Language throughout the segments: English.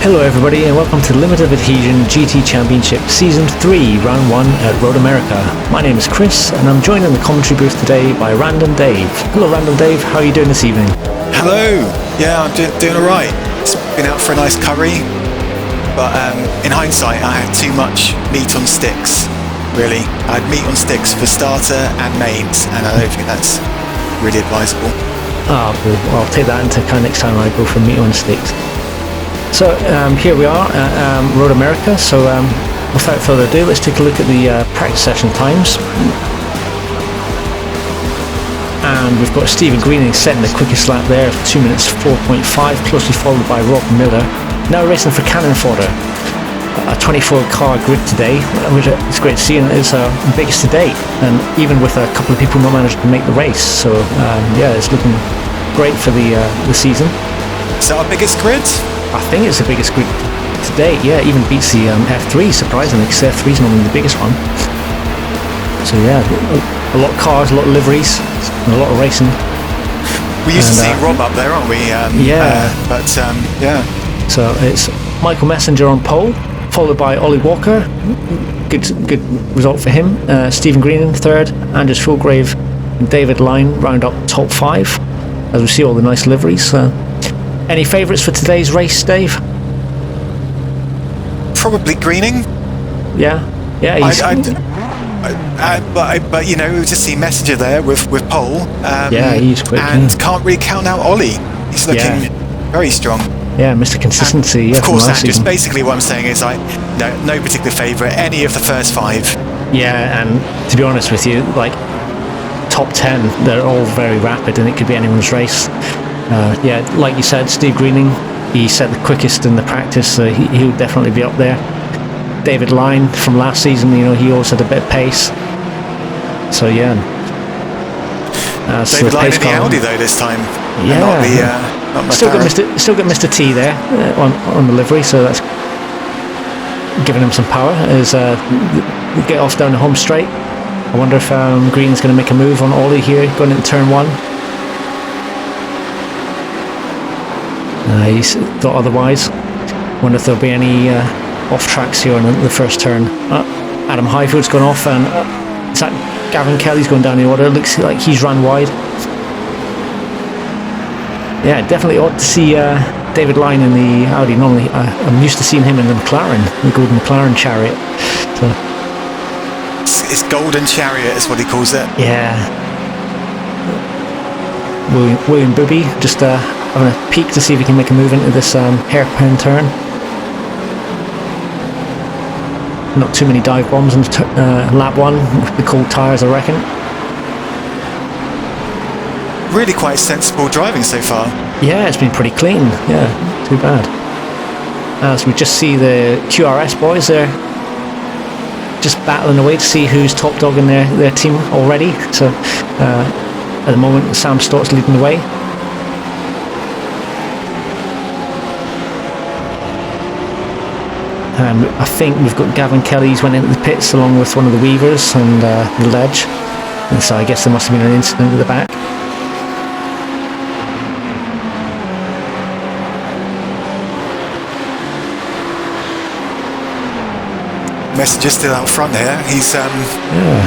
Hello everybody and welcome to Limit Of Adhesion GT Championship Season 3, Round 1 at Road America. My name is Chris and I'm joined in the commentary booth today by Random Dave. Hello Random Dave, how are you doing this evening? Hello, yeah, I'm doing alright. It's been out for a nice curry, but in hindsight I had too much meat on sticks, really. I had meat on sticks for starter and mains, and I don't think that's really advisable. Well, I'll take that into account next time I go for meat on sticks. So here we are at Road America, so without further ado, let's take a look at the practice session times. And we've got Stephen Greening setting the quickest lap there, 2 minutes 4.5, closely followed by Rob Miller. Now racing for Cannon Fodder, a 24-car grid today, which it's great to see, and it's the biggest to date, and even with a couple of people not managed to make the race, so yeah, it's looking great for the season. Is that our biggest grid? I think it's the biggest grid to date, yeah, it even beats the F3, surprisingly, because F3 is normally the biggest one. So yeah, a lot of cars, a lot of liveries, and a lot of racing. We used to see Rob up there, aren't we? Yeah. Yeah. So it's Michael Messenger on pole, followed by Ollie Walker, good result for him. Stephen Greening third, Anders Fulgrave and David Lyon round up top 5, as we see all the nice liveries. Any favourites for today's race, Dave? Probably Greening. Yeah, he's... but you know, we just see Messenger there with pole. Yeah, he's quick. And can't really count out Ollie. He's looking very strong. Yeah, Mr. Consistency. And of course, Andrews, basically what I'm saying is no particular favourite, any of the first 5. Yeah, and to be honest with you, like top 10, they're all very rapid and it could be anyone's race. Yeah, like you said, Steve Greening, he set the quickest in the practice, so he would definitely be up there. David Lyon from last season, you know, he also had a bit of pace. So yeah. David Lyon in the Audi though this time. Yeah. Not still got Mr. T there on the livery, so that's giving him some power as get off down the home straight. I wonder if Green's going to make a move on Ollie here, going into turn 1. He's thought otherwise. Wonder if there'll be any off tracks here on the first turn. Adam Highfield's gone off, and is that Gavin Kelly's going down the order? Looks like he's run wide. Yeah, definitely ought to see David Lyon in the Audi. Normally, I'm used to seeing him in the McLaren, the golden McLaren chariot. So it's golden chariot is what he calls it. Yeah. William Booby just having a peek to see if he can make a move into this hairpin turn. Not too many dive bombs in lap 1 with the cold tyres, I reckon. Really quite sensible driving so far. Yeah, it's been pretty clean. Yeah, too bad. So we just see the QRS boys there just battling away to see who's top dog in their team already. So at the moment, Sam Stott's leading the way. And I think we've got Gavin Kelly, he's went into the pits along with one of the Weavers and the Ledge. And so I guess there must have been an incident at the back. Messenger still out front here. He's yeah.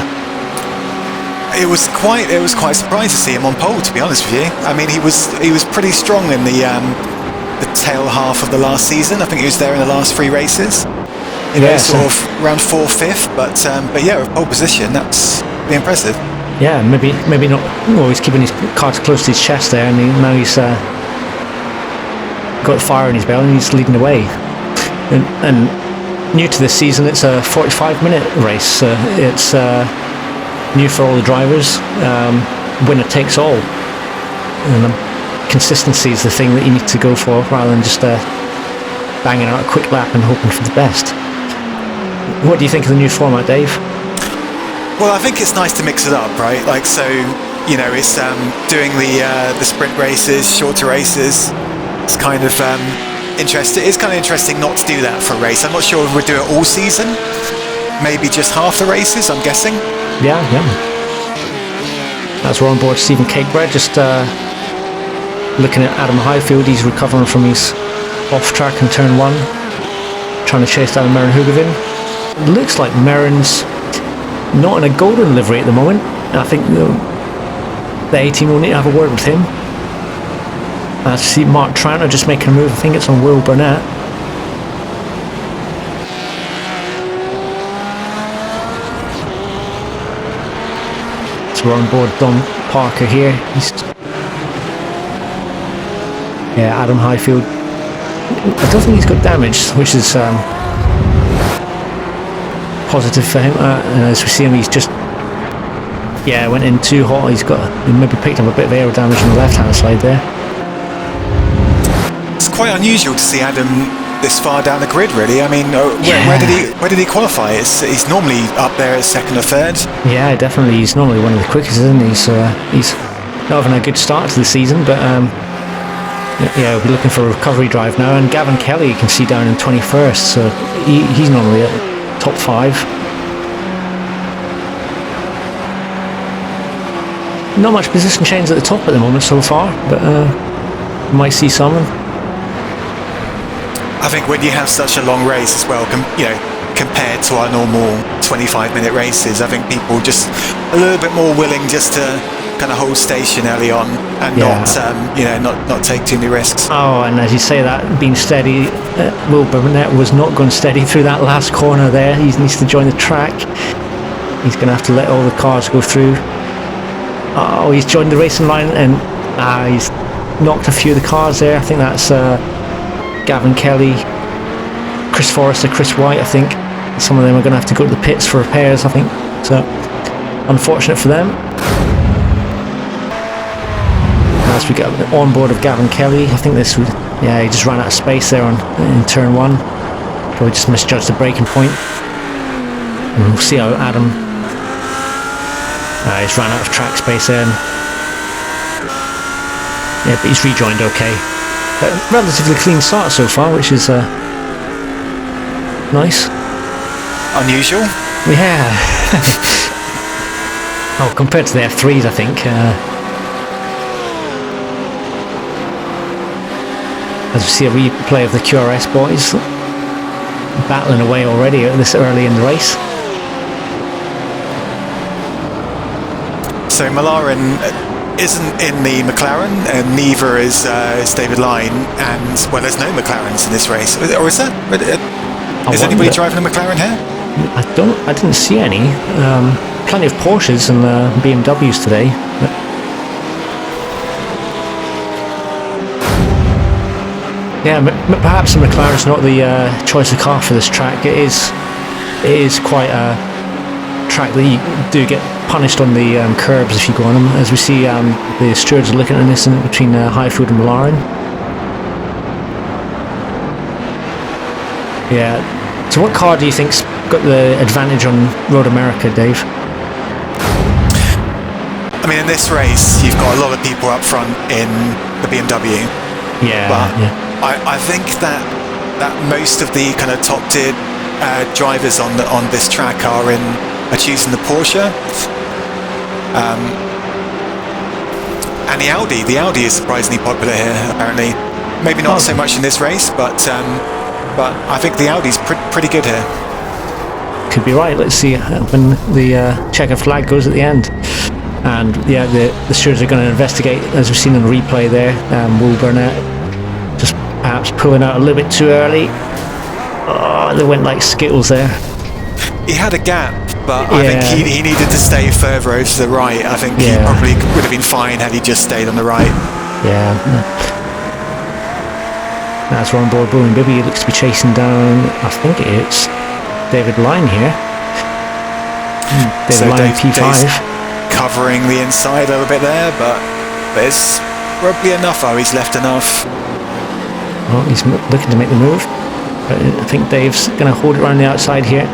It was quite surprised to see him on pole, to be honest with you. I mean, he was pretty strong in the tail half of the last season. I think he was there in the last 3 races. You know, sort of around 4th, 5th, but yeah, with pole position, that's pretty impressive. Yeah, maybe not. Well, he's keeping his cards close to his chest there, and now he's got fire in his belly and he's leading the way. And new to this season, it's a 45-minute race. It's new for all the drivers. Winner takes all, and consistency is the thing that you need to go for rather than just banging out a quick lap and hoping for the best. What do you think of the new format, Dave? Well, I think it's nice to mix it up, right? Like, so, you know, it's doing the sprint races, shorter races. It's kind of interesting. It's kind of interesting not to do that for a race. I'm not sure if we'll do it all season. Maybe just half the races, I'm guessing. Yeah. As we're on board Stephen Cakebread, just looking at Adam Highfield. He's recovering from his off track in turn 1, trying to chase down Meren Hugavin. It looks like Meren's not in a golden livery at the moment. I think the A-team will need to have a word with him. I see Mark Tranter just making a move. I think it's on Will Burnett. So we're on board Don Parker here. Yeah, Adam Highfield. I don't think he's got damage, which is positive for him. And as we see him, he's just went in too hot. He maybe picked up a bit of aero damage on the left-hand side there. It's quite unusual to see Adam this far down the grid, really. I mean, where did he qualify? He's normally up there as second or third. Yeah, definitely. He's normally one of the quickest, isn't he? He's not having a good start to the season, but we'll be looking for a recovery drive now. And Gavin Kelly you can see down in 21st, so he's normally at top 5. Not much position change at the top at the moment so far, but we might see some. I think when you have such a long race as well, compared to our normal 25-minute races, I think people just a little bit more willing just to kind of hold station early on and not take too many risks. Oh, and as you say that, being steady, Will Burnett was not going steady through that last corner there. He needs to join the track. He's going to have to let all the cars go through. Oh, he's joined the racing line and he's knocked a few of the cars there. I think that's Gavin Kelly, Chris Forrester, Chris White. I think some of them are going to have to go to the pits for repairs, I think. So, unfortunate for them. As we get on board of Gavin Kelly, I think this would, he just ran out of space there in turn 1. Probably just misjudged the braking point. And we'll see how Adam, he's ran out of track space there. But he's rejoined okay. Relatively clean start so far, which is nice. Unusual? Yeah. Oh, compared to the F3s, I think. As we see a replay of the QRS boys battling away already this early in the race. So Malaren isn't in the McLaren, and neither is David Lyon, and there's no McLarens in this race, or is that? Is anybody driving a McLaren here? I didn't see any. Plenty of Porsches and BMWs today. Perhaps the McLaren's not the choice of car for this track. It is quite a track that you do get punished on the curbs if you go on them. As we see, the stewards are looking at this between Highfield and Lyon. Yeah. So what car do you think's got the advantage on Road America, Dave? I mean, in this race, you've got a lot of people up front in the BMW. I think that most of the kind of top tier drivers on this track are choosing the Porsche, and the Audi. The Audi is surprisingly popular here, apparently. Maybe not so much in this race, but I think the Audi's pretty good here. Could be right. Let's see when the checkered flag goes at the end. And the stewards are going to investigate, as we've seen in the replay there. Will Burnett just perhaps pulling out a little bit too early. Oh, they went like Skittles there. He had a gap, but I think he needed to stay further over to the right. I think he probably would have been fine had he just stayed on the right. Yeah. As we're on board Bowen Bibby, he looks to be chasing down, I think it's David Lyon here. David Lyon P5. Covering the inside a little bit there, but there's probably enough. He's left enough. Well, he's looking to make the move. But I think Dave's going to hold it around the outside here.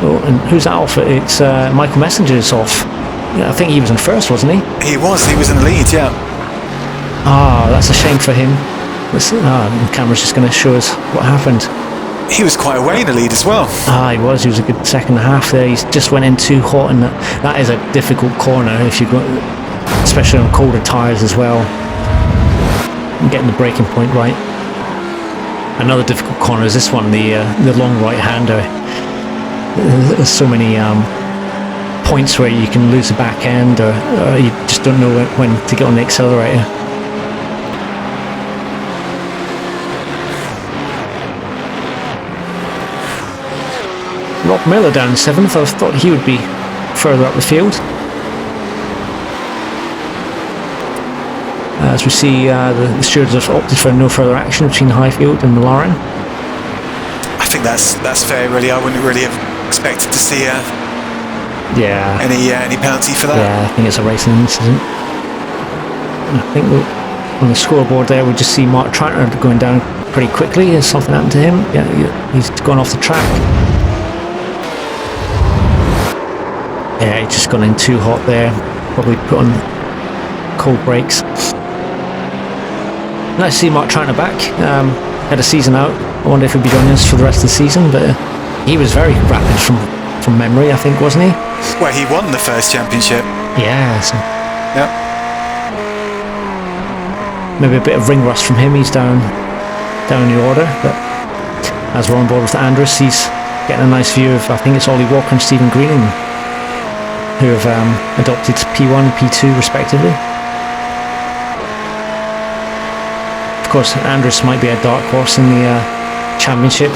Oh, and who's that off? It's Michael Messenger's off. Yeah, I think he was in first, wasn't he? He was in the lead, yeah. That's a shame for him. The camera's just going to show us what happened. He was quite away in the lead as well. He was a good second and a half there. He just went in too hot, and that is a difficult corner if you go, especially on colder tyres as well. And getting the braking point right. Another difficult corner is this one, the long right-hander. There's so many points where you can lose the back end, or you just don't know when to get on the accelerator. Rob Miller down in 7th. I thought he would be further up the field. As we see, the stewards have opted for no further action between Highfield and Lyon. I think that's fair, really. I wouldn't really have expected to see any penalty for that. Yeah, I think it's a racing incident. I think on the scoreboard there we just see Mark Tranter going down pretty quickly. Has something happened to him? Yeah, he's gone off the track. Yeah, he's just gone in too hot there. Probably put on cold brakes. Nice to see Mark Tranter back. Had a season out. I wonder if he'll be joining us for the rest of the season, but he was very rapid from memory, I think, wasn't he? Well, he won the first championship. Yeah. So Yep. maybe a bit of ring rust from him. He's down in the order, but as we're on board with Andrus, he's getting a nice view of, I think it's Ollie Walker and Stephen Greening, who have adopted P1 and P2 respectively. Of course, Andrus might be a dark horse in the championship.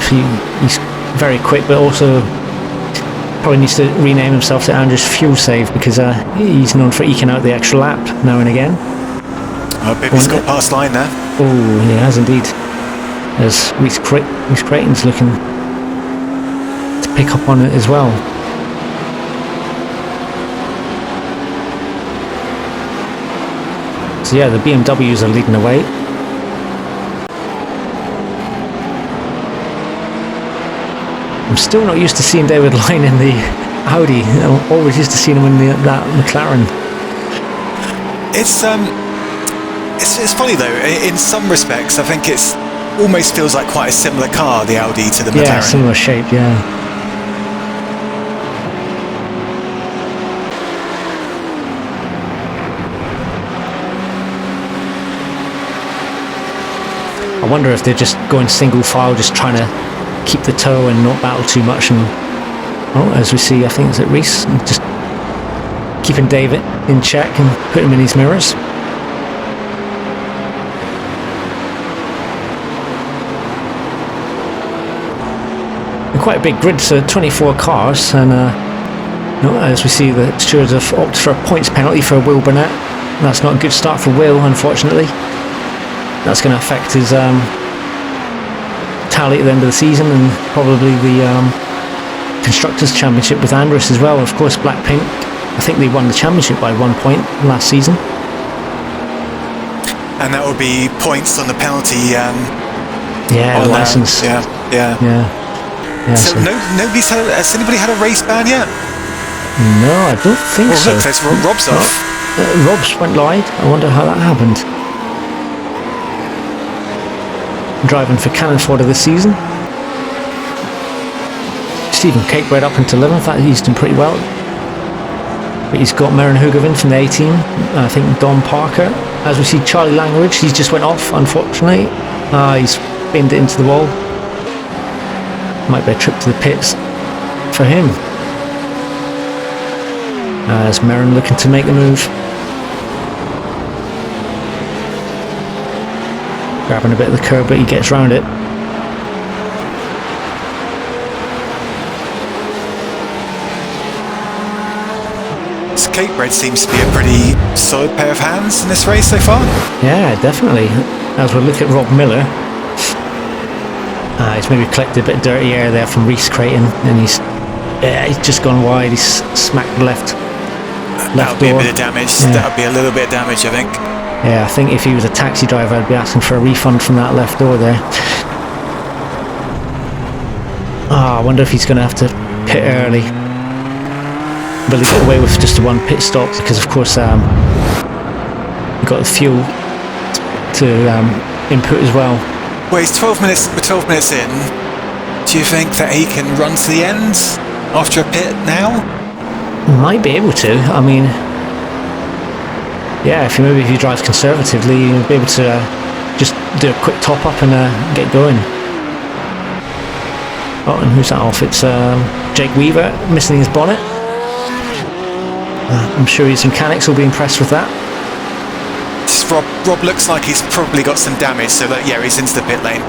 He's very quick, but also probably needs to rename himself to Andrus Fuel Save, because he's known for eking out the extra lap now and again. Oh, Bibby's got past line there. Oh, he has indeed. As Reece Creighton's looking to pick up on it as well. So yeah, the BMWs are leading the way. I'm still not used to seeing David Lyon in the Audi. I'm always used to seeing him in that McLaren. It's funny though. In some respects, I think it's almost feels like quite a similar car, the Audi, to the McLaren. Yeah, similar shape. Yeah. I wonder if they're just going single file, just trying to keep the toe and not battle too much. And as we see, I think it's at Reece, just keeping David in check and putting him in his mirrors. And quite a big grid, so 24 cars, and as we see, the stewards have opted for a points penalty for Will Burnett. That's not a good start for Will, unfortunately. That's going to affect his tally at the end of the season, and probably the Constructors' Championship with Andrus as well. Of course, Blackpink, I think they won the championship by 1 point last season. And that would be points on the penalty. License. Yeah. So has anybody had a race ban yet? No, I don't think so. Look, there's Rob's off. Rob's went live. I wonder how that happened. Driving for Cannonfodder this season. Stephen Cakebread up into 11th. He's done pretty well. But he's got Merrin Hugovin from the 18. I think Don Parker. As we see, Charlie Langridge, he's just went off, unfortunately. He's binned it into the wall. Might be a trip to the pits for him. As Merrin looking to make the move. Grabbing a bit of the curb, but he gets round it. So Cakebread seems to be a pretty solid pair of hands in this race so far. Yeah, definitely. As we look at Rob Miller, he's maybe collected a bit of dirty air there from Reece Creighton, and he's just gone wide. He's smacked the left That would be door. a bit of damage. Yeah. That would be a little bit of damage, I think. Yeah, I think if he was a taxi driver, I'd be asking for a refund from that left door there. I wonder if he's going to have to pit early. Will he get away with just the one pit stop? Because of course, you've got the fuel to input as well. Well, he's 12 minutes in. Do you think that he can run to the end after a pit now? Might be able to. I mean, yeah, if he drives conservatively, you'll be able to just do a quick top up and get going. Oh, and who's that off? It's Jake Weaver missing his bonnet. I'm sure his mechanics will be impressed with that. Rob looks like he's probably got some damage, so that, yeah, he's into the pit lane.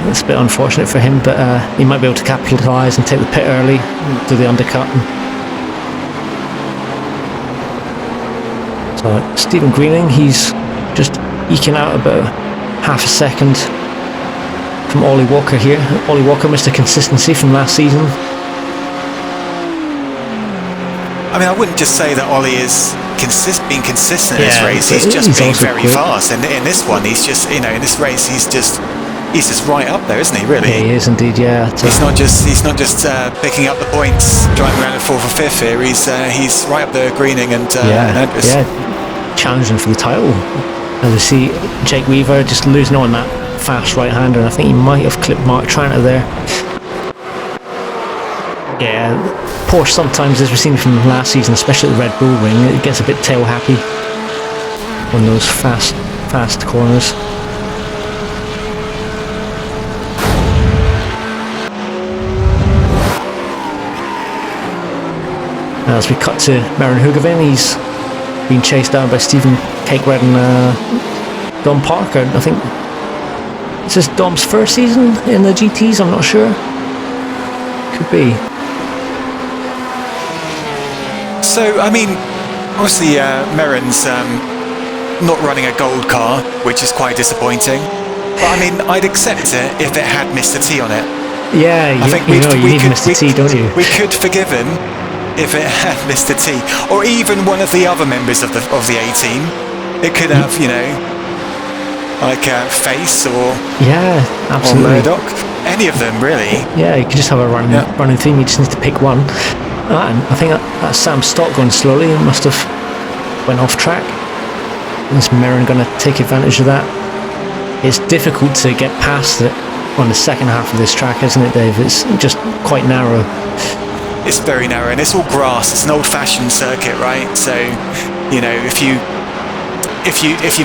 That's a bit unfortunate for him, but he might be able to capitalise and take the pit early, do the undercut. So Stephen Greening, he's just eking out about half a second from Ollie Walker here. Ollie Walker missed a consistency from last season. I mean, I wouldn't just say that Ollie is being consistent in this race. He's just being very fast. And in this one, he's just, in this race, he's just right up there, isn't he? Really? Yeah, he is indeed. Yeah. He's not just picking up the points, driving around in 4th or 5th here. He's right up there, Greening and Andrews. Yeah, challenging for the title. As we see Jake Weaver just losing on that fast right-hander, and I think he might have clipped Mark Tranter there. Yeah, Porsche sometimes, as we've seen from last season, especially at the Red Bull Ring, it gets a bit tail happy on those fast corners. As we cut to Marin Hugavin, he's being chased down by Stephen Cakered and Dom Parker. I think this is Dom's first season in the GTs, I'm not sure. Could be. So, I mean, obviously Marin's not running a gold car, which is quite disappointing. But I mean, I'd accept it if it had Mr. T on it. Yeah, I think you need Mr. T, don't you? We could forgive him if it had Mr. T, or even one of the other members of the A team. It could have, like Face or absolutely, or Murdoch. Any of them, really. Yeah, you could just have a running theme. You just need to pick one. And I think that Sam Stott going slowly must have went off track. Is Marin going to take advantage of that? It's difficult to get past it on the second half of this track, isn't it, Dave? It's just quite narrow. It's very narrow, and it's all grass. It's an old-fashioned circuit, right? So, if you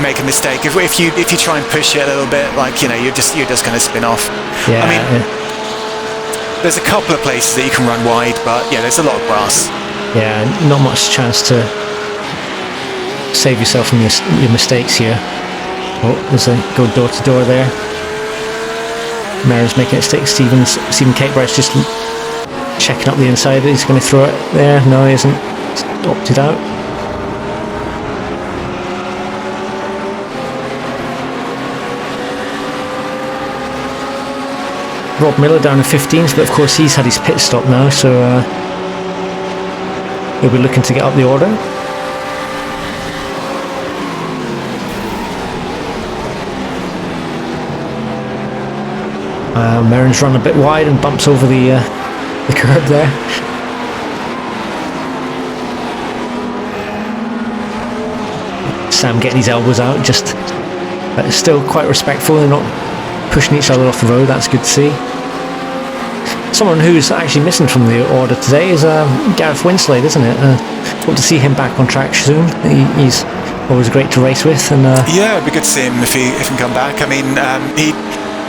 make a mistake, if you try and push it a little bit, like you're just going to spin off. Yeah. I mean, there's a couple of places that you can run wide, but yeah, there's a lot of grass. Yeah, not much chance to save yourself from your mistakes here. Oh, there's a go door to door there. Marin's making it stick. Stephen Cakebright's just checking up the inside. He's going to throw it there. No, he isn't. He's opted out. Rob Miller down in 15th, but of course he's had his pit stop now, so he'll be looking to get up the order. Marin's run a bit wide and bumps over the curb there. Sam getting his elbows out, just still quite respectful. They're not pushing each other off the road. That's good to see. Someone who's actually missing from the order today is Gareth Winslade, isn't it? Hope to see him back on track soon. He's always great to race with, and yeah, it'd be good to see him if he can come back. I mean,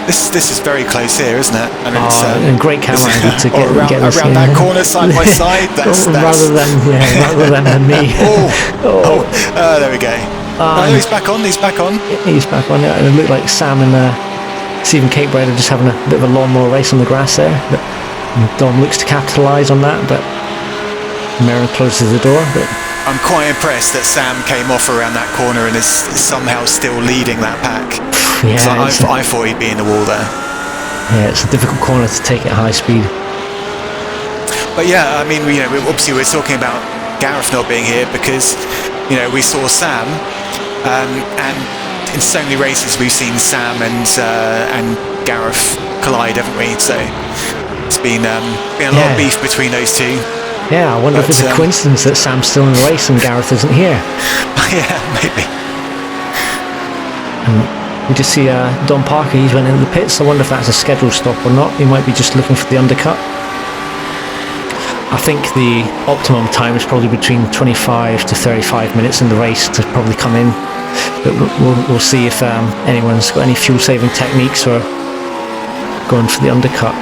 this is very close here, isn't it? I mean, and great camera angle to get this around that corner side by side. Rather than me. There we go. He's back on. He's back on. He's back on. Yeah, and it looked like Sam and Stephen Cakebride are just having a bit of a lawnmower race on the grass there. But Dom looks to capitalise on that, but Marin closes the door. But I'm quite impressed that Sam came off around that corner and is somehow still leading that pack. Yeah, I thought he'd be in the wall there. Yeah, it's a difficult corner to take at high speed. But yeah, I mean, obviously we're talking about Gareth not being here because, we saw Sam, and in so many races we've seen Sam and Gareth collide, haven't we? So it's been a lot of beef between those two. Yeah, I wonder if it's a coincidence that Sam's still in the race and Gareth isn't here. Yeah, maybe. We just see Don Parker, he's went into the pits. I wonder if that's a scheduled stop or not. He might be just looking for the undercut. I think the optimum time is probably between 25 to 35 minutes in the race to probably come in. But we'll see if anyone's got any fuel saving techniques or going for the undercut.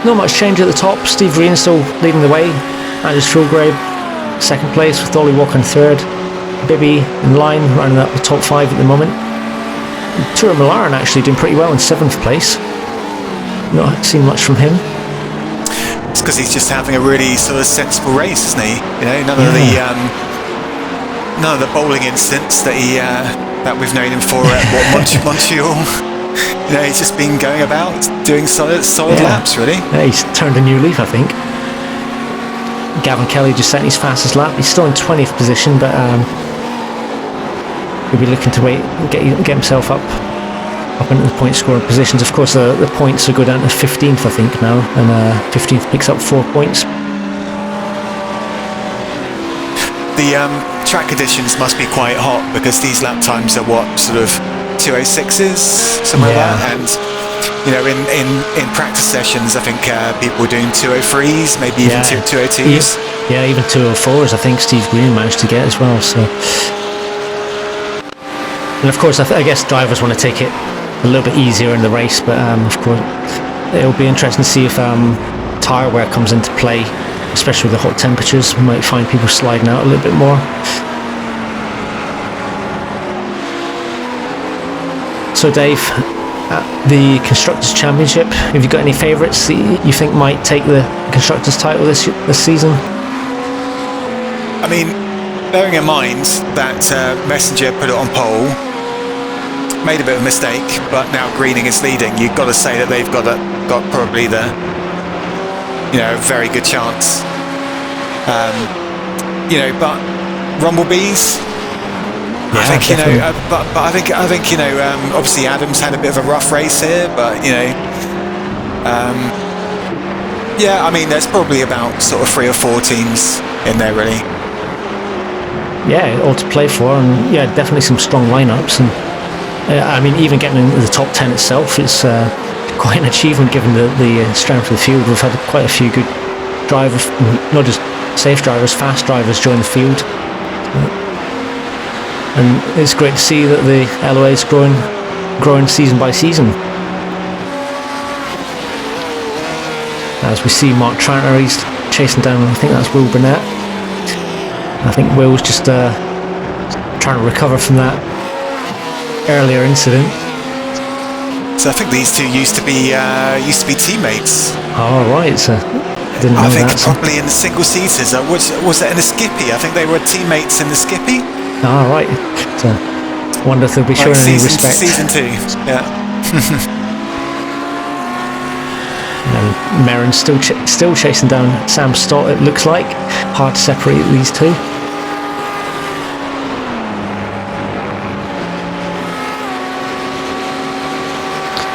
Not much change at the top. Steve Green still leading the way. Anders Fulgrave second place, with Ollie Walker in third. Bibby and Lyon rounding up the top 5 at the moment. Tour Malaren actually doing pretty well in 7th place. Not seen much from him. It's because he's just having a really sort of sensible race, isn't he? You know, none of the bowling incidents that that we've known him for at Montreal. You know, he's just been going about doing solid laps, really. Yeah, he's turned a new leaf, I think. Gavin Kelly just setting his fastest lap. He's still in 20th position, but he'll be looking to get himself up into the point scoring positions. Of course, the points will go down to 15th, I think, now, and 15th picks up 4 points. The track conditions must be quite hot, because these lap times are what, sort of 206s, somewhere like that, and you know, in practice sessions, I think people are doing 203s, maybe even 202s. Yeah, even 204s. I think Steve Green managed to get as well. So, and of course, I guess drivers want to take it a little bit easier in the race, but of course, it'll be interesting to see if tyre wear comes into play, especially with the hot temperatures. We might find people sliding out a little bit more. So, Dave, the Constructors' Championship, have you got any favourites that you think might take the Constructors' title this season? I mean, bearing in mind that Messenger put it on pole, made a bit of a mistake, but now Greening is leading, you've got to say that they've got probably the, you know, very good chance. You know, but Rumblebees, I think, you know, but I think you know, obviously Adams had a bit of a rough race here, but you know, yeah, I mean, there's probably about sort of 3 or 4 teams in there, really. Yeah, all to play for, and yeah, definitely some strong lineups, and I mean, even getting into the top 10 itself is quite an achievement given the strength of the field. We've had quite a few good drivers, not just safe drivers, fast drivers join the field. And it's great to see that the LOA is growing season by season. As we see Mark Tranter, he's chasing down, I think that's Will Burnett. I think Will's just trying to recover from that earlier incident. So I think these two used to be teammates. Oh right, so didn't know I think that, probably in the single seaters. Was that in the Skippy? I think they were teammates in the Skippy. Oh right. So wonder if they'll be showing any respect. Season 2, yeah. And Merrin's still chasing down Sam Stott. It looks like hard to separate these two.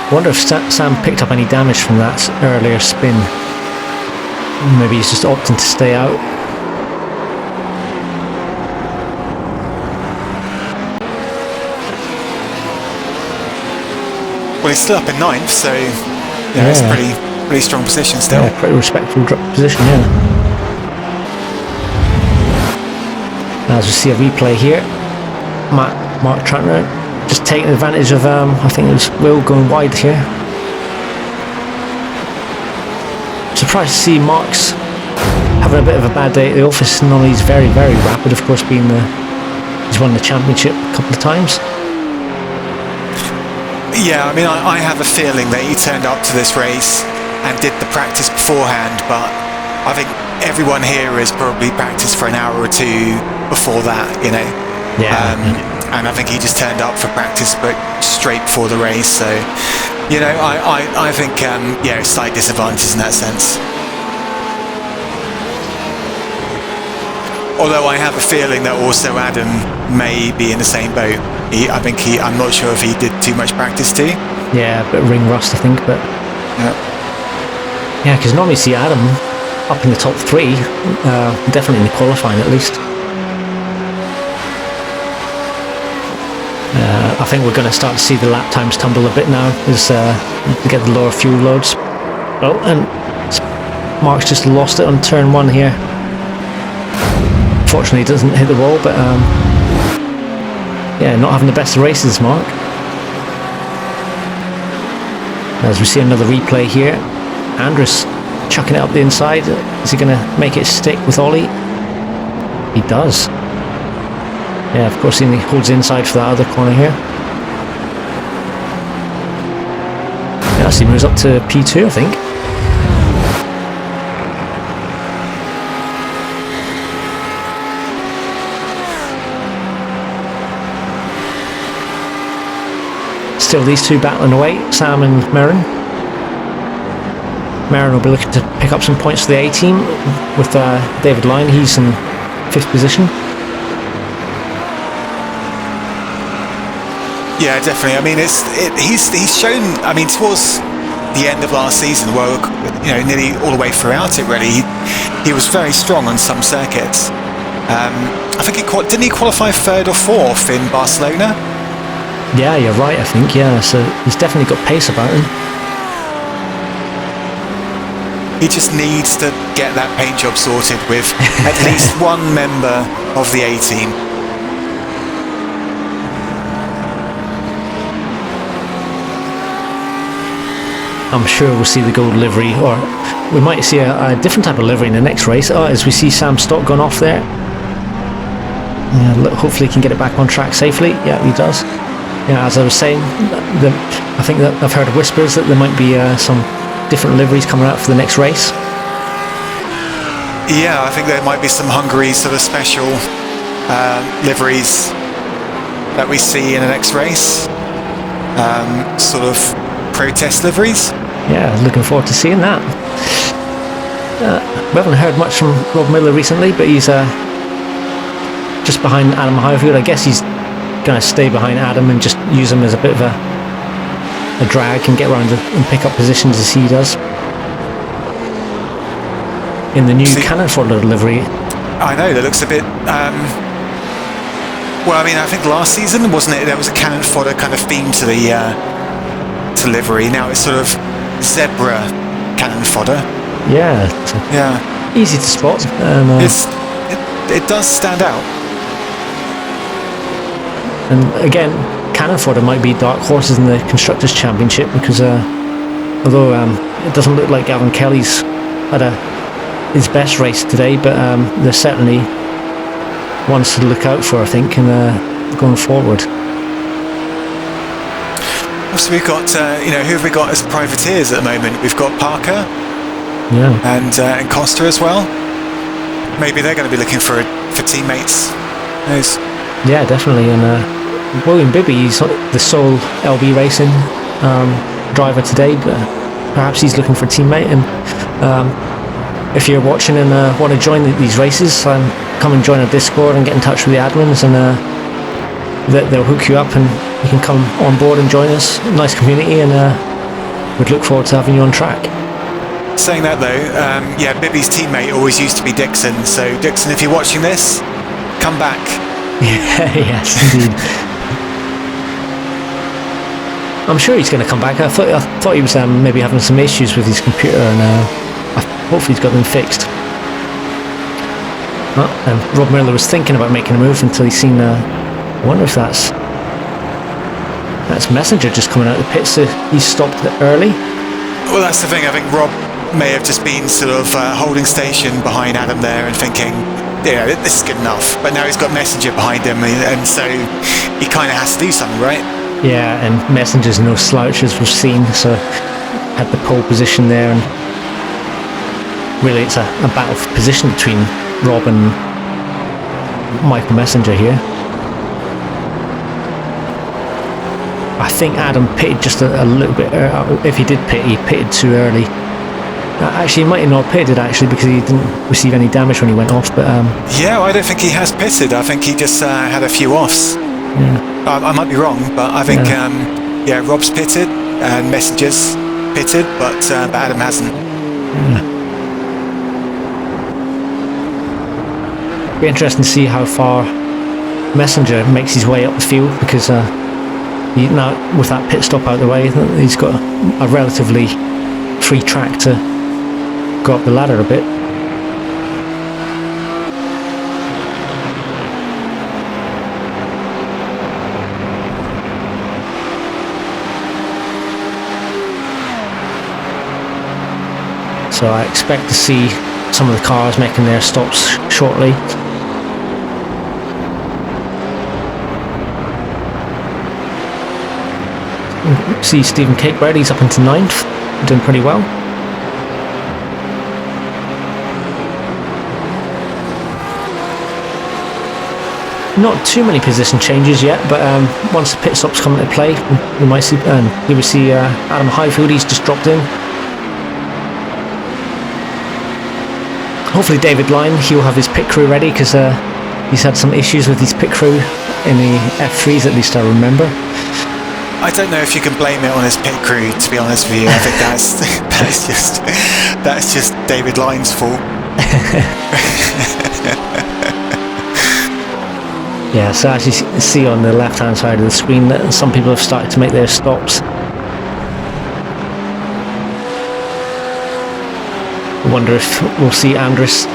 I wonder if Sam picked up any damage from that earlier spin. Maybe he's just opting to stay out. Well, he's still up in 9th, so yeah, it's a pretty strong position still. Yeah, pretty respectful position, yeah. As we see a replay here, Mark Tranter just taking advantage of, I think it was Will going wide here. Surprised to see Mark's having a bit of a bad day at the office. Normally he's very, very rapid, of course, he's won the championship a couple of times. Yeah, I mean, I have a feeling that he turned up to this race and did the practice beforehand, but I think everyone here has probably practiced for an hour or 2 before that, you know. Yeah. And I think he just turned up for practice, but straight before the race. So, you know, I think, yeah, slight disadvantage in that sense. Although I have a feeling that also Adam may be in the same boat. I'm not sure if he did too much practice too. Yeah, a bit of ring rust, I think, but yeah, because normally see Adam up in the top 3, definitely in the qualifying at least. I think we're going to start to see the lap times tumble a bit now as we get the lower fuel loads. Oh, and Mark's just lost it on turn 1 here. unfortunately doesn't hit the wall, but yeah, not having the best of races, Mark. As we see another replay here, Andrus chucking it up the inside. Is he going to make it stick with Ollie? He does. Yeah, of course, he holds inside for that other corner here. Yeah, so he moves up to P2, I think. Still these two battling away, Sam and Merrin. Merrin will be looking to pick up some points for the A team with David Lyon. He's in 5th position. Yeah, definitely. I mean, he's shown. I mean, towards the end of last season, well, you know, nearly all the way throughout it, really, he was very strong on some circuits. I think didn't he qualify 3rd or 4th in Barcelona? Yeah, you're right. I think so he's definitely got pace about him. He just needs to get that paint job sorted with at least one member of the A team. I'm sure we'll see the gold livery, or we might see a different type of livery in the next race. As we see Sam Stott gone off there. Yeah, hopefully he can get it back on track safely. Yeah, he does. Yeah, as I was saying, I think that I've heard whispers that there might be some different liveries coming out for the next race. Yeah, I think there might be some Hungary sort of special liveries that we see in the next race. Sort of protest liveries. Yeah, looking forward to seeing that. We haven't heard much from Rob Miller recently, but he's just behind Adam Highfield. I guess he's going to stay behind Adam and just use him as a bit of a drag and get around and pick up positions as he does. In the new Cannon Fodder livery. I know, that looks a bit... well, I mean, I think last season, wasn't it, there was a Cannon Fodder kind of theme to the to livery. Now it's sort of zebra Cannon Fodder. Yeah. Yeah. Easy to spot. And, it does stand out. And again, Cannon Fodder might be dark horses in the Constructors' Championship because although it doesn't look like Gavin Kelly's had his best race today, but they're certainly ones to look out for, I think, and going forward. So we've got, who have we got as privateers at the moment? We've got Parker, and Costa as well. Maybe they're going to be looking for teammates. Those. Yeah, definitely. And William Bibby, he's the sole LB Racing driver today, but perhaps he's looking for a teammate. And if you're watching and want to join these races, come and join our Discord and get in touch with the admins, and they'll hook you up and you can come on board and join us. Nice community, and we'd look forward to having you on track. Saying that though, Bibby's teammate always used to be Dixon, so Dixon, if you're watching this, come back. Yes, indeed. I'm sure he's going to come back. I thought he was maybe having some issues with his computer, and hopefully he's got them fixed. Rob Miller was thinking about making a move until he's seen. I wonder if that's Messenger just coming out of the pits. So he stopped early. Well, that's the thing. I think Rob may have just been sort of holding station behind Adam there and thinking, yeah, this is good enough. But now he's got Messenger behind him, and so he kind of has to do something, right? Yeah, and Messenger's no slouch, as we've seen, so had the pole position there, and really it's a battle for position between Rob and Michael Messenger here. I think Adam pitted just a little bit, if he did pit, he pitted too early. Actually, he might have not pitted, actually, because he didn't receive any damage when he went off, but... Yeah, I don't think he has pitted. I think he just had a few offs. Yeah. I might be wrong, but I think, Rob's pitted and Messenger's pitted, but Adam hasn't. It'll be interesting to see how far Messenger makes his way up the field, because now with that pit stop out of the way, he's got a relatively free track to go up the ladder a bit. So I expect to see some of the cars making their stops shortly. See Stephen Cakebread, he's up into 9th, doing pretty well. Not too many position changes yet, but once the pit stops come into play, we might see. You will see Adam Highfield, he's just dropped in. Hopefully David Lyon, he'll have his pit crew ready, because he's had some issues with his pit crew in the F3s, at least I remember. I don't know if you can blame it on his pit crew, to be honest with you. I think that's just David Lyon's fault. Yeah, so as you see on the left hand side of the screen, that some people have started to make their stops. I wonder if we'll see Andres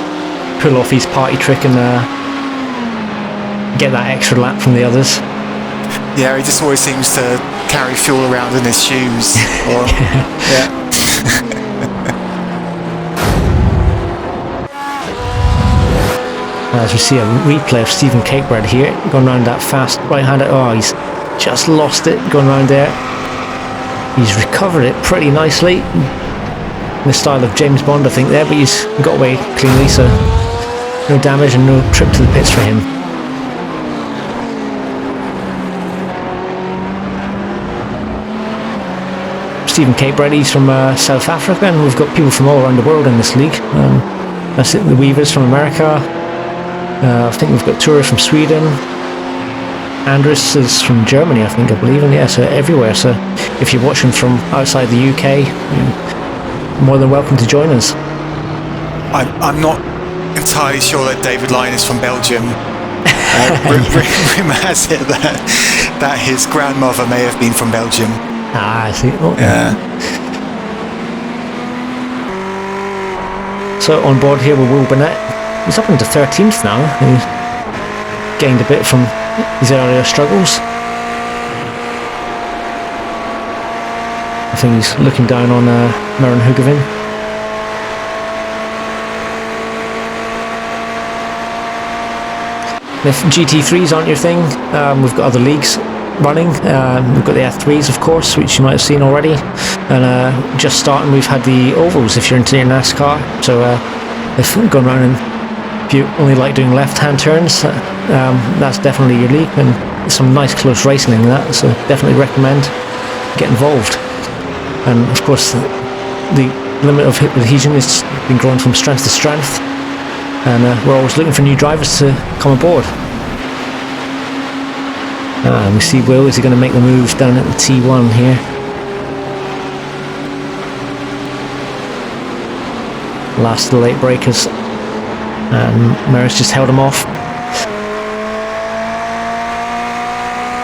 pull off his party trick and get that extra lap from the others. Yeah, he just always seems to carry fuel around in his shoes. Or, yeah. As we see a replay of Stephen Cakebread here, going around that fast right-handed. Oh, he's just lost it going around there. He's recovered it pretty nicely. In the style of James Bond, I think, there, but he's got away cleanly, so no damage and no trip to the pits for him. Stephen Cakebread, he's from South Africa, and we've got people from all around the world in this league. That's it, the Weavers from America. I think we've got tourists from Sweden. Andres is from Germany, I believe, and yeah, so everywhere. So if you're watching from outside the UK, you're more than welcome to join us. I'm not entirely sure that David Lyon is from Belgium. Rumour has it that his grandmother may have been from Belgium. Ah, I see. Oh. Yeah. So on board here with Will Burnett. He's up into 13th now. He's gained a bit from his earlier struggles. I think he's looking down on Maren Hugavin. If GT3s aren't your thing, we've got other leagues running. We've got the F3s, of course, which you might have seen already, and just starting, we've had the ovals if you're into your NASCAR. So if we've gone around, and if you only like doing left-hand turns, that's definitely your league, and some nice close racing in that, so definitely recommend get involved. And of course the limit of adhesion has been growing from strength to strength, and we're always looking for new drivers to come aboard. We see Will, is he going to make the move down at the T1 here? Last of the late breakers, and Maris just held him off.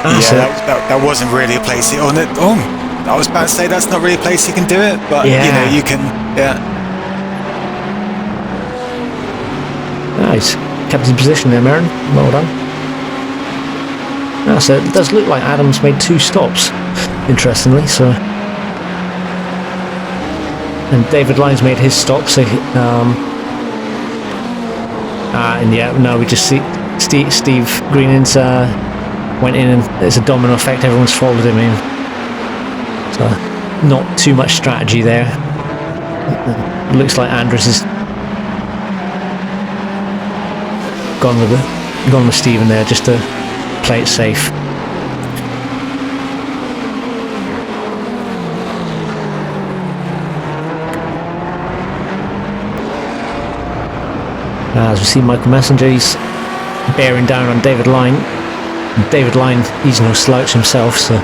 That wasn't really a place on it. I was about to say that's not really a place you can do it, but yeah. You know, you can. Yeah. Nice, kept his position there, Marin. Well done. So it does look like Adam's made 2 stops, interestingly. So, and David Lyon's made his stop. So, and yeah, now we just see Steve Greening's went in, and it's a domino effect. Everyone's followed him in. So, not too much strategy there. Looks like Andres is gone with Stephen there, just to play it safe. As we see Michael Messenger, he's bearing down on David Lyon. David Lyon, he's no slouch himself, so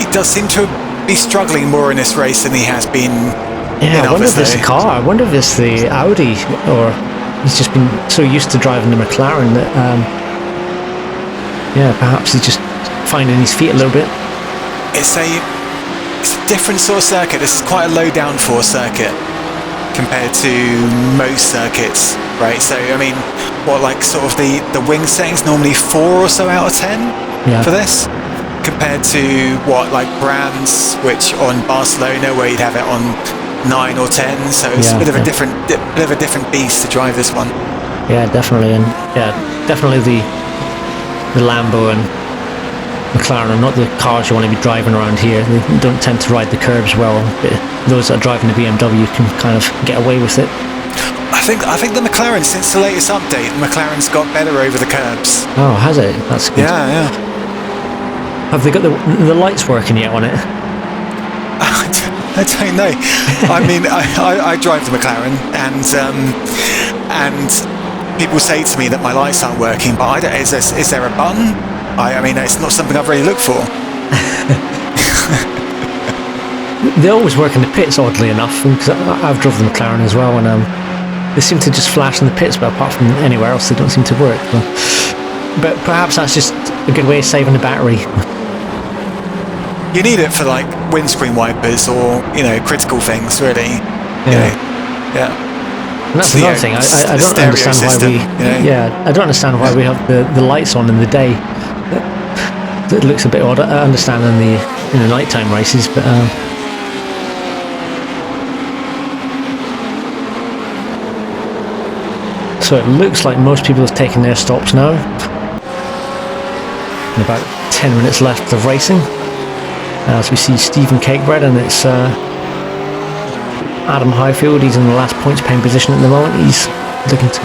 he does seem to be struggling more in this race than he has been. Yeah, I wonder if it's the car. I wonder if it's the Audi, or he's just been so used to driving the McLaren that, yeah, perhaps he's just finding his feet a little bit. It's a different sort of circuit. This is quite a low downforce circuit compared to most circuits, right? So, I mean, what, like sort of the wing settings normally 4 or so out of 10 for this, compared to what, like brands, which on Barcelona, where you'd have it on 9 or 10. So it's a bit of a different beast to drive this one. Yeah, definitely, and definitely the Lambo and McLaren are not the cars you want to be driving around here. They don't tend to ride the curbs well. Those that are driving the BMW can kind of get away with it. I think the McLaren, since the latest update, the McLaren's got better over the curbs. Oh, has it? That's good. Yeah. Have they got the lights working yet on it? I don't know. I mean, I drive the McLaren, and people say to me that my lights aren't working, but I don't, is there a button? I mean, it's not something I've really looked for. They always work in the pits, oddly enough, because I've driven the McLaren as well, and they seem to just flash in the pits, but apart from anywhere else, they don't seem to work. But perhaps that's just a good way of saving the battery. You need it for like windscreen wipers or, you know, critical things, really. Yeah. And that's another thing. I don't understand why we. I don't understand why we have the lights on in the day. It looks a bit odd. I understand in the nighttime races, but. So it looks like most people have taken their stops now. And about 10 minutes left of racing. As we see Stephen Cakebread, and it's Adam Highfield. He's in the last points paying position at the moment. He's looking to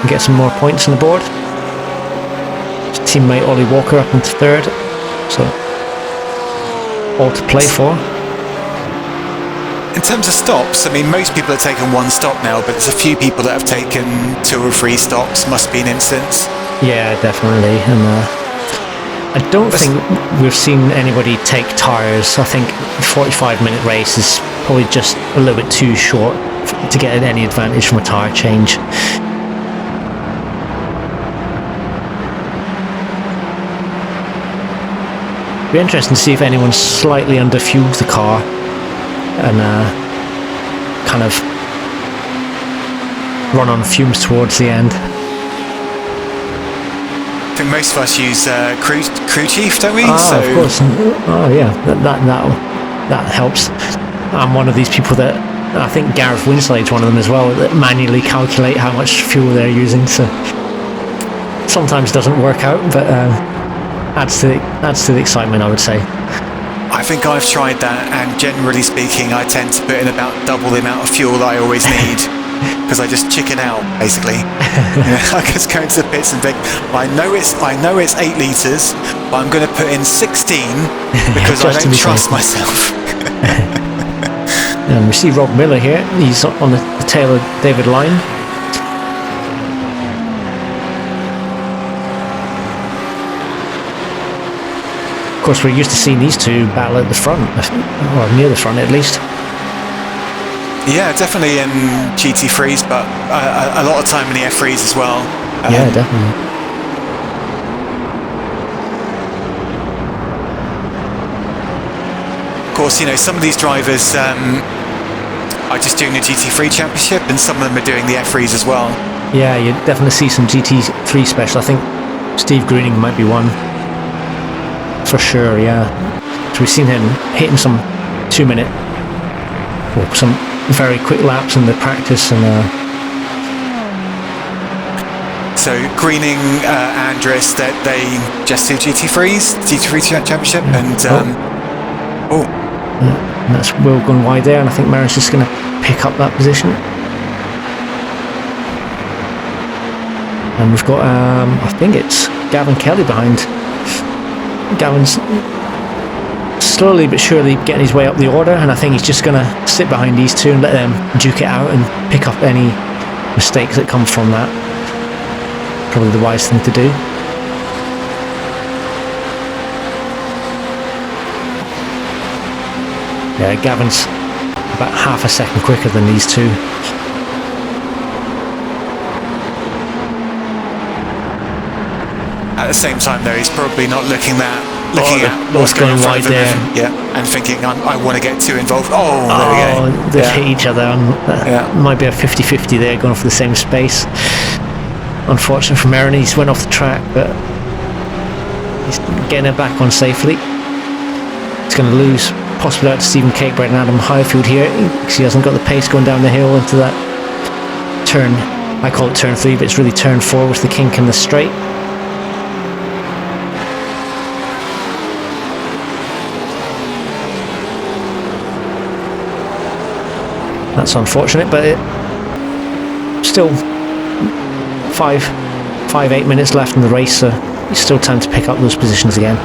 get some more points on the board. His teammate Ollie Walker up into third. So all to play for. In terms of stops, I mean, most people have taken one stop now, but there's a few people that have taken 2 or 3 stops. Must be an instance. Yeah, definitely. And I don't think we've seen anybody take tyres. I think 45-minute race is probably just a little bit too short to get any advantage from a tyre change. It'd be interesting to see if anyone slightly underfuels the car and kind of run on fumes towards the end. I think most of us use crew chief, don't we? Of course. Oh yeah, that helps. I'm one of these people that, I think Gareth Winslade's one of them as well, that manually calculate how much fuel they're using. So sometimes doesn't work out, but adds to the excitement, I would say. I think I've tried that, and generally speaking, I tend to put in about double the amount of fuel that I always need. Because I just chicken out, basically. I just go into the pits and think, I know it's 8 litres, but I'm going to put in 16 because I don't trust myself. And we see Rob Miller here. He's on the tail of David Lyon. Of course, we're used to seeing these two battle at the front, or near the front at least. Yeah, definitely in GT3s, but a lot of time in the F3s as well. Yeah, definitely. Of course, you know, some of these drivers are just doing the GT3 Championship, and some of them are doing the F3s as well. Yeah, you definitely see some GT3 special. I think Steve Greening might be one. For sure, yeah. So we've seen him hitting some 2-minute, or some very quick laps in the practice, and so Greening, Andres, that they just do GT3s, GT3 Championship, and and that's Will gone wide there, and I think Marin's just going to pick up that position. And we've got, I think it's Gavin Kelly behind. Gavin's slowly but surely getting his way up the order, and I think he's just going to sit behind these two and let them duke it out and pick up any mistakes that come from that. Probably the wise thing to do. Yeah, Gavin's about half a second quicker than these two. At the same time, though, he's probably not looking at what's going wide there. And thinking, I want to get too involved. Oh, there we go. They've hit each other. Might be a 50-50 there, going for the same space. Unfortunate for Marin, he's went off the track, but He's getting it back on safely. He's going to lose possibly out to Stephen Cakebride and Adam Highfield here, because he hasn't got the pace going down the hill into that turn. I call it turn 3, but it's really turn 4 with the kink and the straight. That's unfortunate, but still 8 minutes left in the race, so it's still time to pick up those positions again.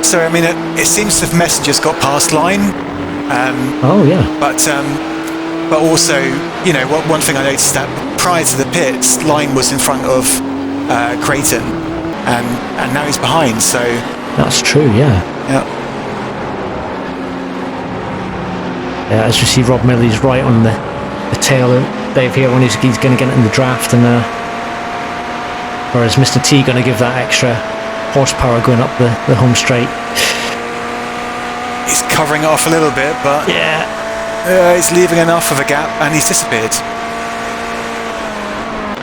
So I mean, it seems the messengers got past Lyon. Oh yeah. But also, you know, one thing I noticed that prior to the pits, Lyon was in front of Creighton, and now he's behind. So that's true. Yeah. As you see, Rob Millie's right on the tail of Dave here when he's going to get it in the draft, and whereas Mr. T going to give that extra horsepower going up the home straight. He's covering it off a little bit, but he's leaving enough of a gap, and he's disappeared.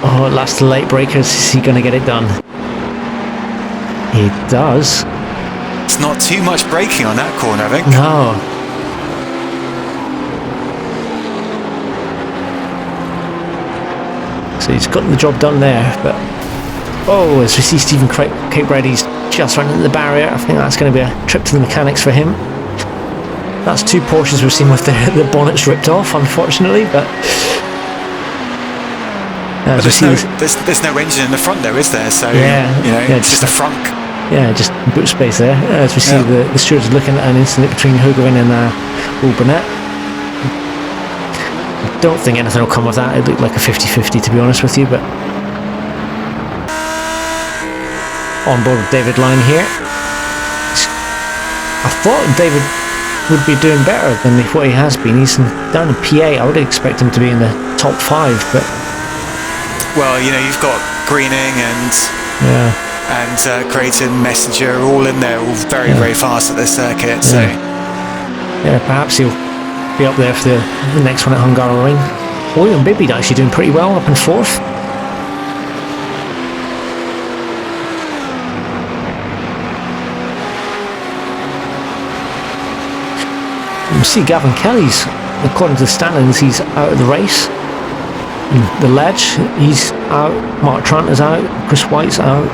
Oh, last of the late breakers. Is he going to get it done? He does. It's not too much braking on that corner, I think. No. So he's got the job done there, but as we see Stephen Cakebride, he's just running into the barrier. I think that's going to be a trip to the mechanics for him. That's 2 Porsches we've seen with the bonnets ripped off, unfortunately, but there's no engine in the front though, is there? So it's just a frunk. Yeah, just boot space there. As we see the stewards looking at an incident between Hoogeveen and Burnett. I don't think anything will come of that. It looked like a 50-50, to be honest with you, but on board with David Lyon here. I thought David would be doing better than what he has been. He's down in P8. I would expect him to be in the top 5, but well, you know, you've got Greening and Creighton, Messenger, all in there, all very fast at this circuit. So perhaps he'll be up there for the next one at Hungaroring. William Bibby'd actually doing pretty well up in 4th. You see Gavin Kelly's, according to the standings, he's out of the race. The ledge, he's out. Mark Trant is out. Chris White's out.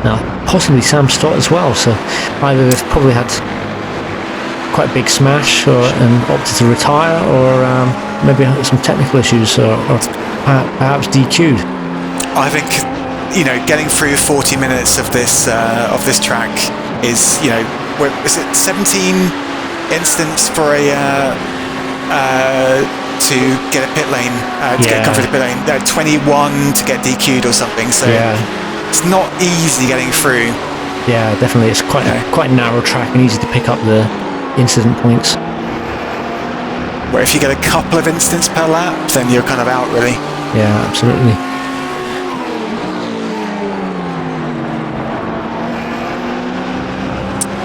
Now, possibly Sam Stott as well. So either they've probably had quite a big smash and opted to retire, or maybe some technical issues, or perhaps DQ'd. I think, you know, getting through 40 minutes of this track is, you know, is it 17 instants for to get a pit lane, to get come through the pit lane, 21 to get DQ'd or something, so it's not easy getting through. Yeah, definitely, it's quite a narrow track and easy to pick up the incident points. Where if you get a couple of instants per lap, then you're kind of out, really. Yeah, absolutely.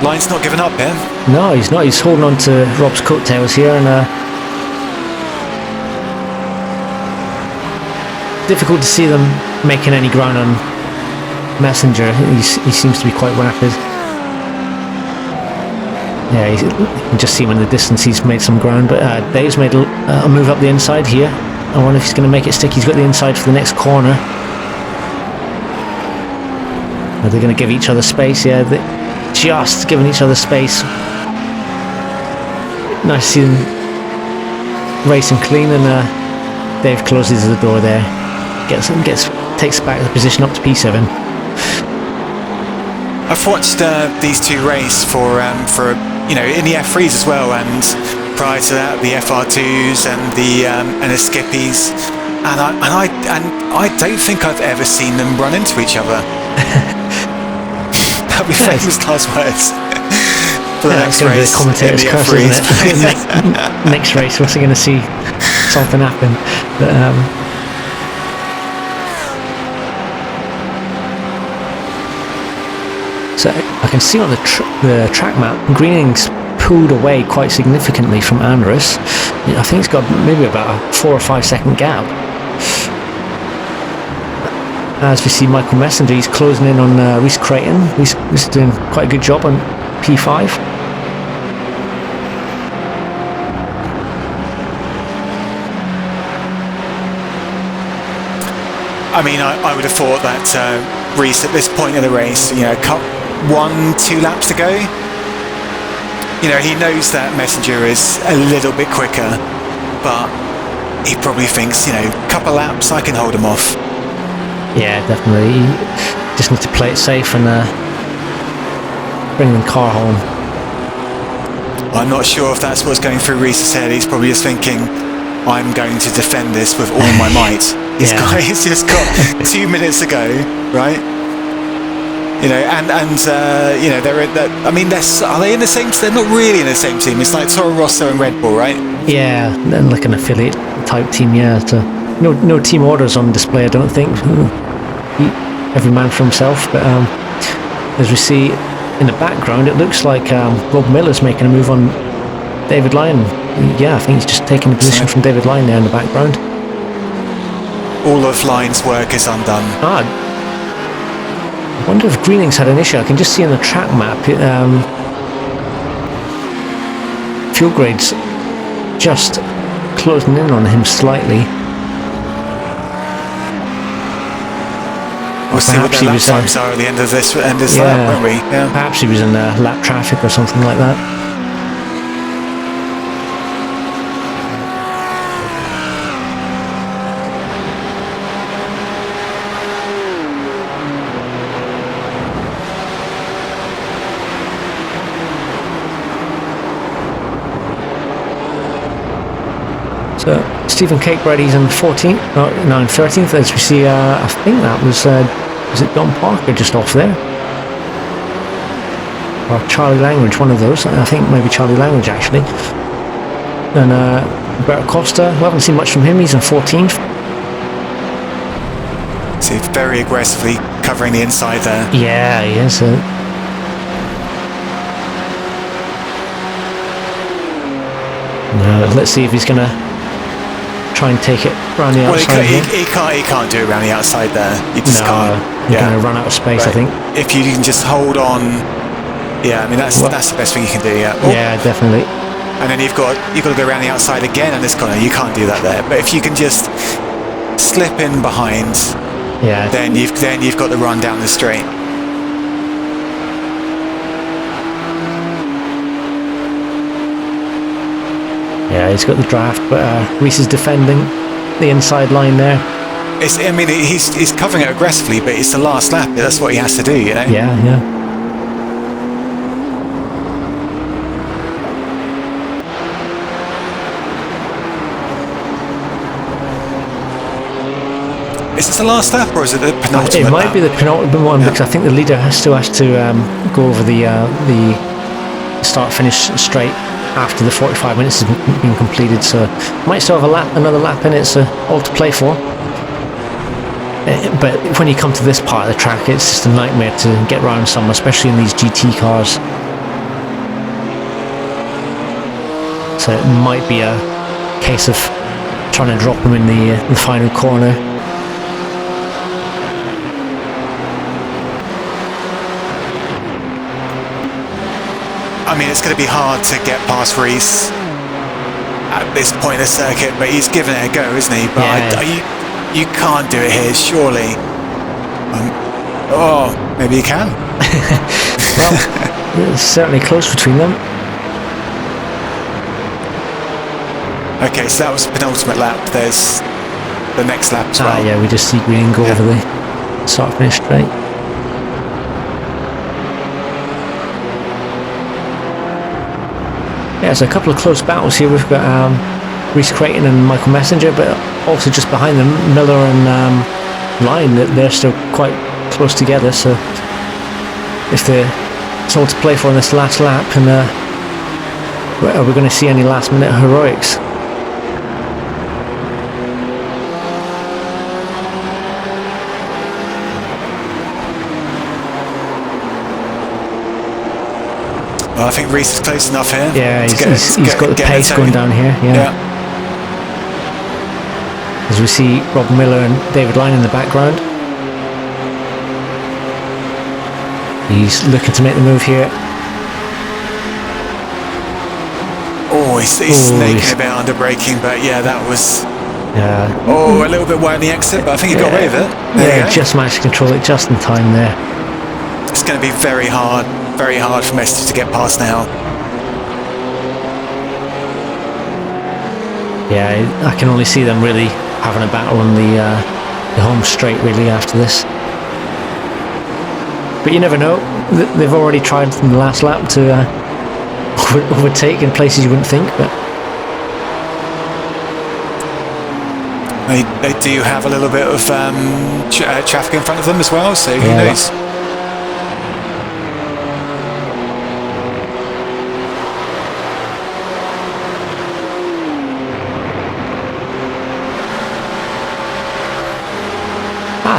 Lyon's not giving up here. No, he's not. He's holding on to Rob's coattails here, and difficult to see them making any ground on Messenger. He seems to be quite rapid. Yeah, you can just see him in the distance. He's made some ground, but Dave's made a move up the inside here. I wonder if he's going to make it stick. He's got the inside for the next corner. Are they going to give each other space? Yeah, just giving each other space. Nice to see them racing clean, and Dave closes the door there. Takes back the position up to P7. I've watched these 2 race for you know, in the F3s as well, and prior to that the FR2s and the Skippies, and I don't think I've ever seen them run into each other. That'd be famous last words. For the next race, the commentator's curse, isn't it? next race, we're going to see something happen. But, so I can see on the track map, Greening's pulled away quite significantly from Andrus. I think it's got maybe about a 4 or 5 second gap. as we see Michael Messenger, he's closing in on Reece Creighton. He's doing quite a good job on P5. I mean, I would have thought that Reece at this point in the race, you know, 1-2 laps to go, you know, he knows that Messenger is a little bit quicker, but he probably thinks, you know, couple laps, I can hold him off. Yeah, definitely. You just need to play it safe and bring the car home. I'm not sure if that's what's going through Reece's head. He's probably just thinking, I'm going to defend this with all my might. He's just got 2 minutes to go, right? You know, and you know, I mean, are they in the same? They're not really in the same team. It's like Toro Rosso and Red Bull, right? Yeah, and like an affiliate type team. Yeah, so no team orders on display, I don't think. Every man for himself. But as we see in the background, it looks like Rob Miller's making a move on David Lyon. Yeah, I think he's just taking a position from David Lyon there in the background. All of Lyon's work is undone. I wonder if Greening's had an issue. I can just see on the track map, fuel grade's just closing in on him slightly. We'll see what the lap times are at the end of this lap, won't we? Yeah. Perhaps he was in lap traffic or something like that. So Stephen Cakebrady's in 14th, no, in 13th, as we see, I think that was it Don Parker just off there? Or Charlie Langridge, one of those. I think maybe Charlie Langridge actually. And Roberto Costa, we haven't seen much from him, he's in 14th. So he's very aggressively covering the inside there. Yeah, he is. Let's see if he's going to try and take it around the outside. Well, he can't do it around the outside there. You just can't. You're going to run out of space, right. I think. If you can just hold on, yeah, I mean that's the best thing you can do. Yeah. Yeah, definitely. And then you've got to go around the outside again on this corner. You can't do that there. But if you can just slip in behind, yeah, then you've got the run down the straight. Yeah, he's got the draft, but Reece is defending the inside line there. I mean, he's covering it aggressively, but it's the last lap. That's what he has to do, you know? Yeah, yeah. Is this the last lap, or is it the penultimate It might lap? be the penultimate one, because I think the leader still has to go over the start-finish straight after the 45 minutes has been completed, so might still have another lap in it, so all to play for. But when you come to this part of the track, it's just a nightmare to get around some, especially in these GT cars. So it might be a case of trying to drop them in the final corner. I mean, it's going to be hard to get past Reece at this point in the circuit, but he's given it a go, isn't he? But yeah. You can't do it here, surely. Maybe you can. Well, it's certainly close between them. Okay, so that was the penultimate lap. There's the next lap as well. Yeah, we just see Green go over the start finish straight. Yeah, so a couple of close battles here. We've got Reece Creighton and Michael Messenger, but also just behind them, Miller and Lyon. They're still quite close together. So if it's all to play for in this last lap, and are we going to see any last-minute heroics? Well, I think Reece is close enough here. Yeah, he's got the pace going down here. Yeah. As we see Rob Miller and David Lyon in the background. He's looking to make the move here. Oh, he's snaking a bit under braking, but yeah, that was... Yeah. Oh, a little bit wide in the exit, but I think he got away with it. There you go. Just managed to control it just in time there. It's going to be very hard for Messi to get past now. Yeah, I can only see them really having a battle on the home straight really after this. But you never know. They've already tried in the last lap to overtake in places you wouldn't think, but they do have a little bit of traffic in front of them as well, so who knows?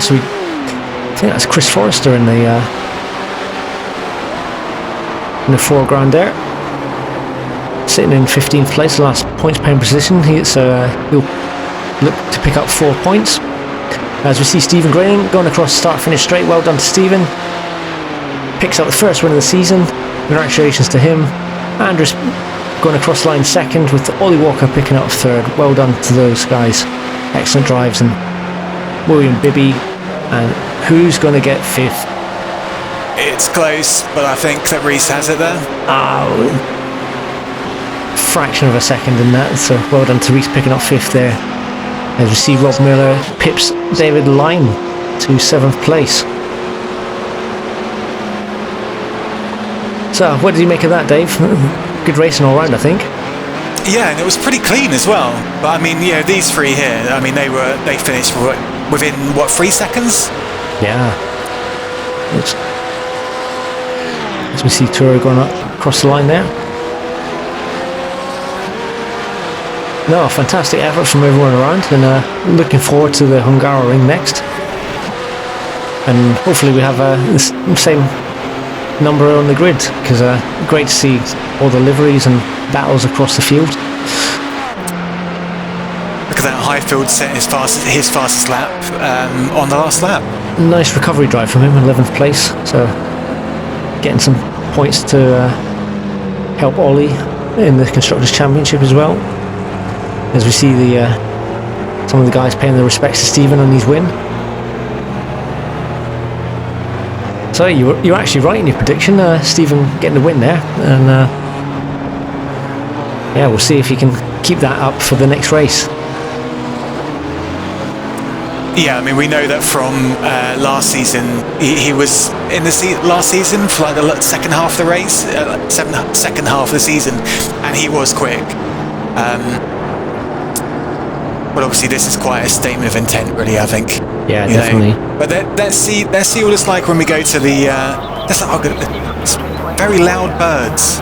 So I think that's Chris Forrester in the foreground there, sitting in 15th place, the last points paying position. He'll look to pick up 4 points. As we see Stephen Grayling going across the start-finish straight. Well done to Stephen. Picks up the first win of the season. Congratulations to him. Andrews going across the line second, with Ollie Walker picking up third. Well done to those guys. Excellent drives. And William Bibby, and who's going to get fifth? It's close, but I think that Reese has it there. Fraction of a second in that, so well done to Reese picking up fifth there. As we see Rob Miller pips David Lyon to 7th place. So what did you make of that, Dave? Good racing all round, I think. Yeah, and it was pretty clean as well. But I mean, you know, these three here, I mean, they finished within what, 3 seconds? Yeah. As we see Turo going up across the line there. No, fantastic effort from everyone around, and looking forward to the Hungaroring next. And hopefully we have the same number on the grid, because great to see all the liveries and battles across the field. Look at that, Highfield set his fastest lap on the last lap. Nice recovery drive from him, 11th place, so getting some points to help Ollie in the Constructors' Championship as well. As we see some of the guys paying their respects to Stephen on his win. So you were actually right in your prediction, Stephen getting the win there, and yeah, we'll see if he can keep that up for the next race. Yeah, I mean, we know that from last season, he was in the last season for like the second half of the race, second half of the season, and he was quick. But obviously, this is quite a statement of intent, really, I think. Yeah, definitely. But let's see what it's like when we go to the. It's very loud birds.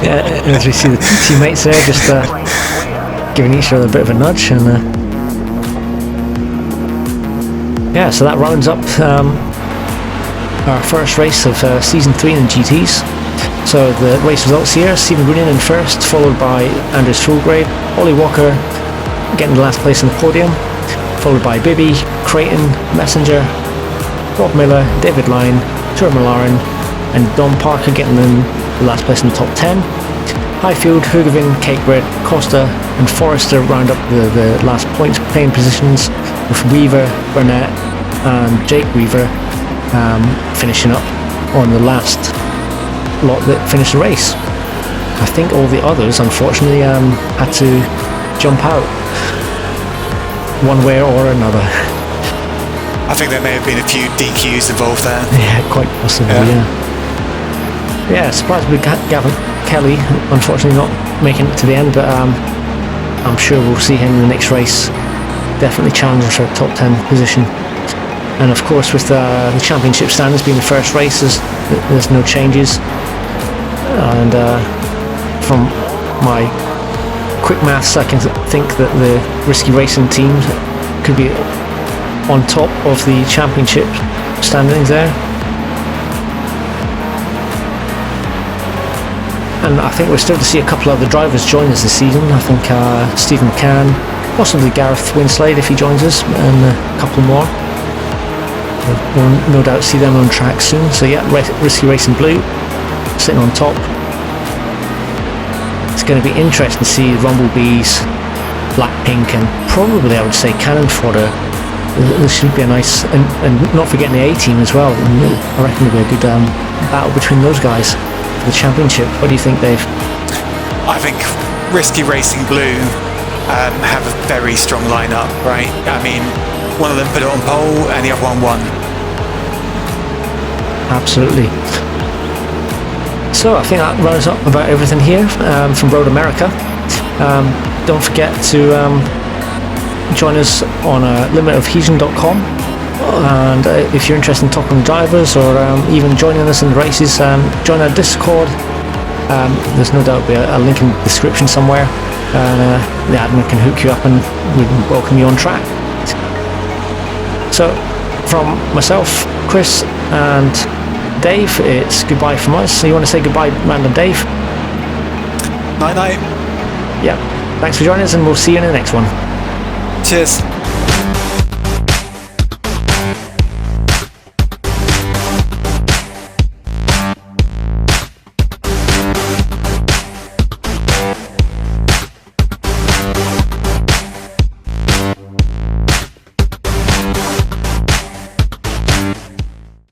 Yeah, as we see the teammates there, just giving each other a bit of a nudge, and yeah, so that rounds up our first race of season 3 in GTs. So the race results here: Stephen Green in first, followed by Andrews Fulgrave, Ollie Walker getting the last place in the podium, followed by Bibby, Creighton, Messenger, Rob Miller, David Lyon, Tur Malaren, and Don Parker getting in the last place in the top 10. Highfield, Hugavin, Cakebread, Costa and Forrester round up the last points playing positions, with Weaver, Burnett and Jake Weaver finishing up on the last lot that finished the race. I think all the others unfortunately had to jump out one way or another. I think there may have been a few DQs involved there. Yeah, quite possibly, yeah. Surprised with Gavin Kelly unfortunately not making it to the end, but I'm sure we'll see him in the next race definitely challenging for a top 10 position. And of course, with the championship standards being the first race, there's no changes, and from my quick maths I can think that the Risky Racing team could be on top of the championship standings there. And I think we're still to see a couple of other drivers join us this season. I think Stephen McCann, possibly Gareth Winslade if he joins us, and a couple more. We'll no doubt see them on track soon. So yeah, Risky Racing Blue sitting on top. It's going to be interesting to see Rumblebees, Blackpink, and probably I would say Cannon Fodder. This should be a nice, and not forgetting the A-team as well. I reckon it'll be a good battle between those guys for the championship. What do you think, Dave? I think Risky Racing Blue have a very strong lineup, right? I mean, one of them put it on pole and the other one won. Absolutely. So I think that runs up about everything here from Road America. Don't forget to join us on limitofadhesion.com, and if you're interested in talking to drivers or even joining us in the races, join our Discord. There's no doubt be a link in the description somewhere, and the admin can hook you up and we'd welcome you on track. So from myself, Chris, and Dave, it's goodbye from us. So you want to say goodbye, Random Dave? Night night. Yeah, thanks for joining us, and we'll see you in the next one. Cheers.